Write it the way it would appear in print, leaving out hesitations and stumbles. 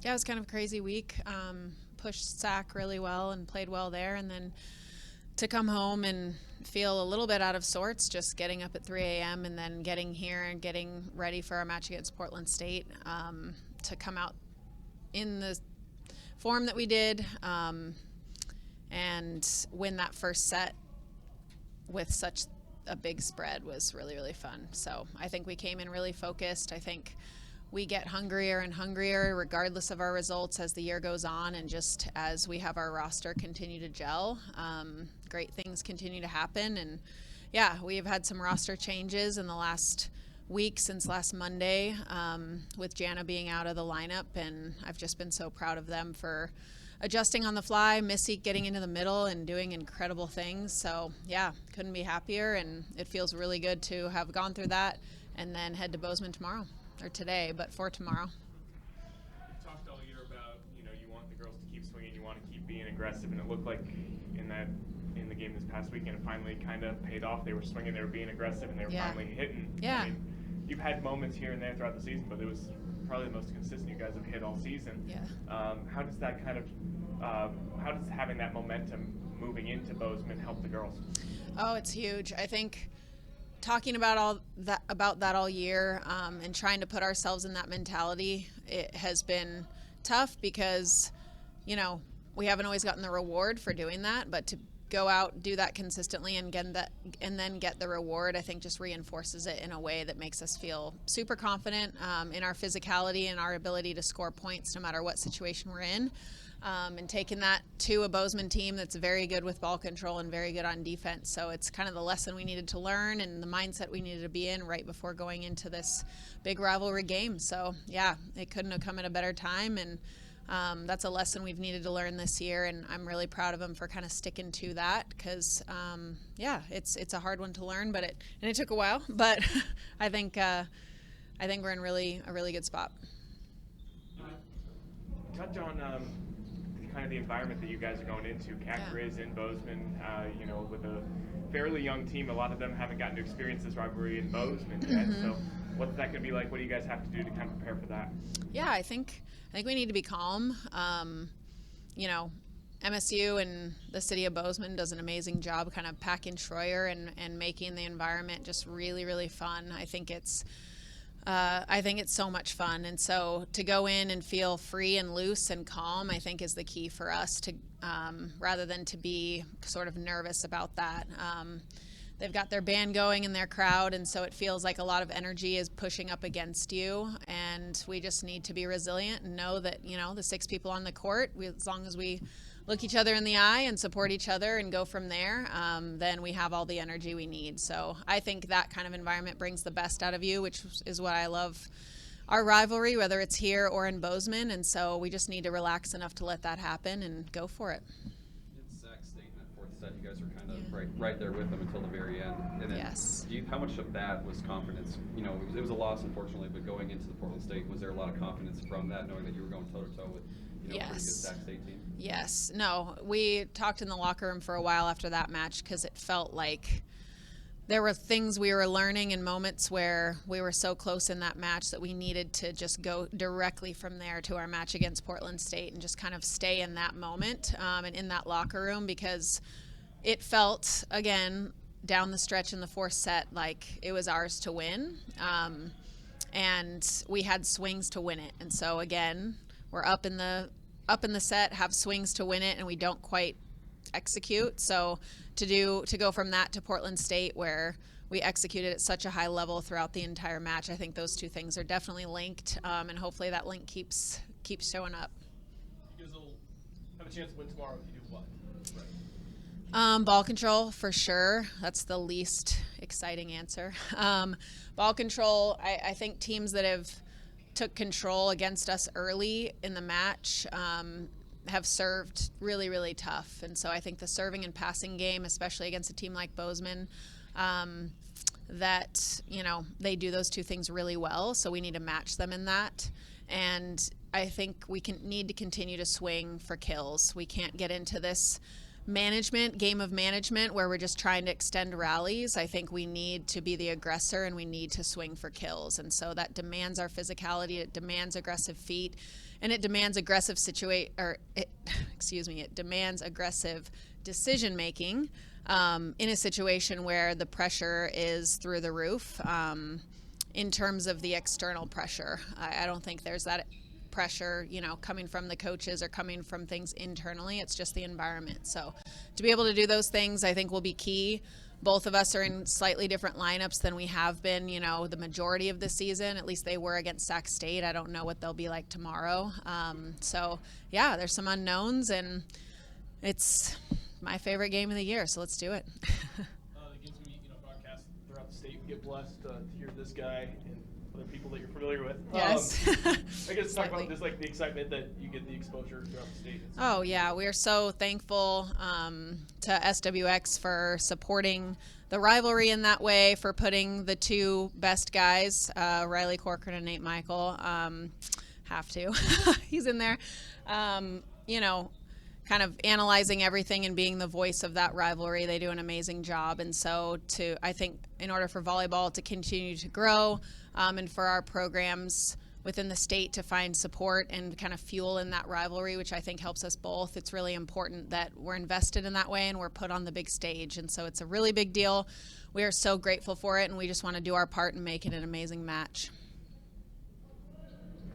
Yeah, it was kind of a crazy week. Pushed sack really well and played well there, and then to come home and feel a little bit out of sorts, just getting up at 3 a.m. and then getting here and getting ready for our match against Portland State, to come out in the form that we did, and win that first set with such a big spread was really, really fun. So I think we came in really focused. I think we get hungrier and hungrier regardless of our results as the year goes on, and just as we have our roster continue to gel, great things continue to happen. And yeah, we've had some roster changes in the last week since last Monday, with Jana being out of the lineup, and I've just been so proud of them for adjusting on the fly, Missy getting into the middle and doing incredible things. So yeah, couldn't be happier, and it feels really good to have gone through that and then head to Bozeman tomorrow, or today, but for tomorrow. You've talked all year about, you want the girls to keep swinging, you want to keep being aggressive, and it looked like in the game this past weekend it finally kind of paid off. They were swinging, they were being aggressive, and they were finally hitting. Yeah. I mean, you've had moments here and there throughout the season, but it was probably the most consistent you guys have hit all season. Yeah. How does that how does having that momentum moving into Bozeman help the girls? Oh, it's huge. I think talking about that all year, and trying to put ourselves in that mentality, it has been tough because, we haven't always gotten the reward for doing that, but to go out, do that consistently, and then get the reward, I think just reinforces it in a way that makes us feel super confident in our physicality and our ability to score points no matter what situation we're in. And taking that to a Bozeman team that's very good with ball control and very good on defense. So it's kind of the lesson we needed to learn and the mindset we needed to be in right before going into this big rivalry game. So yeah, it couldn't have come at a better time, and that's a lesson we've needed to learn this year, and I'm really proud of them for kind of sticking to that because, it's a hard one to learn, but it took a while, but I think we're in a really good spot. Touch on kind of the environment that you guys are going into. Griz in Bozeman, with a fairly young team. A lot of them haven't gotten to experience this rivalry in Bozeman yet. Mm-hmm. So what's that going to be like? What do you guys have to do to kind of prepare for that? Yeah, I think we need to be calm. MSU and the city of Bozeman does an amazing job kind of packing Schroyer and making the environment just really, really fun. I think it's so much fun, and so to go in and feel free and loose and calm, I think is the key for us to, rather than to be sort of nervous about that. They've got their band going and their crowd, and so it feels like a lot of energy is pushing up against you, and we just need to be resilient and know that, the 6 people on the court, as long as we look each other in the eye and support each other and go from there, then we have all the energy we need. So I think that kind of environment brings the best out of you, which is what I love our rivalry, whether it's here or in Bozeman, and so we just need to relax enough to let that happen and go for it. Zach State in that fourth set, you guys were kind of right there with them until the very end. And then Yes. How much of that was confidence? It was a loss, unfortunately, but going into the Portland State, was there a lot of confidence from that, knowing that you were going toe-to-toe with a pretty good Zach State team? Yes. No, we talked in the locker room for a while after that match because it felt like there were things we were learning and moments where we were so close in that match that we needed to just go directly from there to our match against Portland State and just kind of stay in that moment, and in that locker room, because it felt, again, down the stretch in the fourth set like it was ours to win, and we had swings to win it. And so again, we're up in the set, have swings to win it, and we don't quite execute. So to go from that to Portland State, where we executed at such a high level throughout the entire match, I think those two things are definitely linked, and hopefully that link keeps showing up. You guys will have a chance to win tomorrow if you do what? Ball control, for sure. That's the least exciting answer. Ball control, I think teams that have took control against us early in the match have served really, really tough. And so I think the serving and passing game, especially against a team like Bozeman, that, they do those two things really well. So we need to match them in that. And I think we need to continue to swing for kills. We can't get into this game of management where we're just trying to extend rallies. I think we need to be the aggressor and we need to swing for kills. And so that demands our physicality, it demands aggressive feet, and it demands aggressive it demands aggressive decision making in a situation where the pressure is through the roof. In terms of the external pressure, I don't think there's that pressure, coming from the coaches or coming from things internally. It's just the environment. So to be able to do those things, I think will be key. Both of us are in slightly different lineups than we have been, the majority of the season. At least they were against Sac State. I don't know what they'll be like tomorrow. So yeah, there's some unknowns, and it's my favorite game of the year. So let's do it. The games we broadcast throughout the state. We get blessed to hear this guy and other people that you're familiar with. Yes. I guess talk about just like the excitement that you get the exposure throughout the state. Oh yeah, we are so thankful to SWX for supporting the rivalry in that way, for putting the two best guys, Riley Corcoran and Nate Michael, he's in there, kind of analyzing everything and being the voice of that rivalry. They do an amazing job. And so I think in order for volleyball to continue to grow, and for our programs within the state to find support and kind of fuel in that rivalry, which I think helps us both, it's really important that we're invested in that way and we're put on the big stage. And so it's a really big deal. We are so grateful for it, and we just want to do our part and make it an amazing match.